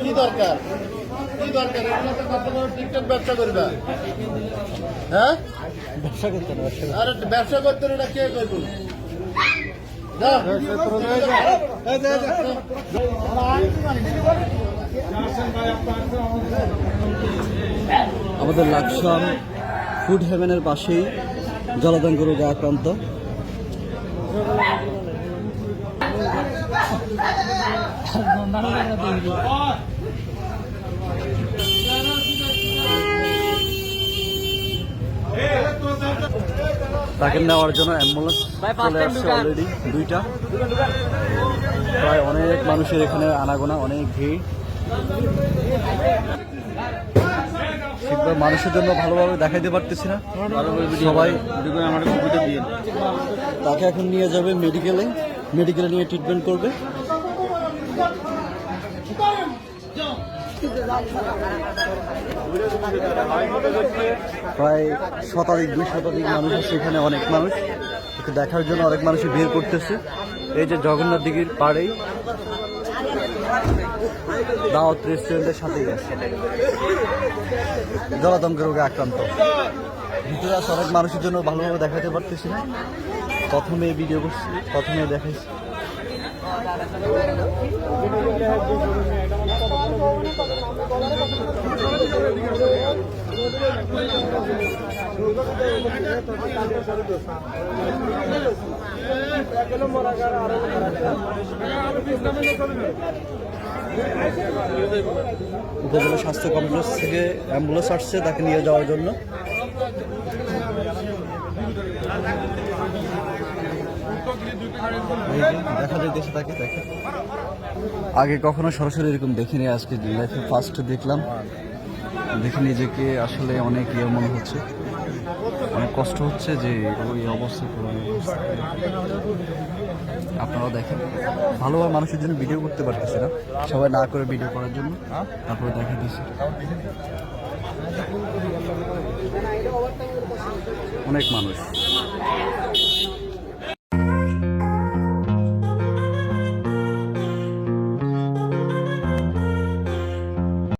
কি দরকার টিকটক ব্যবসা করবা? হ্যাঁ, আরে ব্যবসা করতে না কে করবো? আমাদের লাকসাম ফুড হেভেনের পাশেই জলাতঙ্ক রোগে আক্রান্ত। তাকে নেওয়ার জন্য অ্যাম্বুলেন্স চলে আসছে অলরেডি দুইটা। প্রায় অনেক মানুষের এখানে আনাগোনা, অনেক ভিড়। মানুষের জন্য ভালোভাবে দেখাইতে পারতেছি না সবাই। তাকে এখন নিয়ে যাবে মেডিকেলে নিয়ে ট্রিটমেন্ট করবে। প্রায় 2 শতাধিক মানুষ আছে এখানে, অনেক মানুষ একে দেখার জন্য অনেক মানুষই ভিড় করতেছে। এই যে জগন্নাথ দিঘির পাড়েই দাওয়াত রেস্টুরেন্টের সাথেই আছে। জলাতঙ্ক রোগে আক্রান্ত ভিতরে আছে অনেক মানুষের জন্য ভালোভাবে দেখাতে পারতেছি না। প্রথমে ভিডিও করছি, প্রথমে দেখাইছি। উপজেলা স্বাস্থ্য কমপ্লেক্স থেকে অ্যাম্বুলেন্স আসছে তাকে নিয়ে যাওয়ার জন্য। দেখা যাইতেছে তাকে দেখে। আগে কখনো সরাসরি এরকম দেখিনি, আজকে লাইফে ফার্স্ট দেখলাম। দেখে নিজেকে আসলে অনেক মনে হচ্ছে, অনেক কষ্ট হচ্ছে যে ওই অবস্থা। আপনারাও দেখেন, ভালোভাবে মানুষের জন্য ভিডিও করতে পারতেছে না, সবাই না করে ভিডিও করার জন্য। তারপরে দেখা দিয়েছে অনেক মানুষ।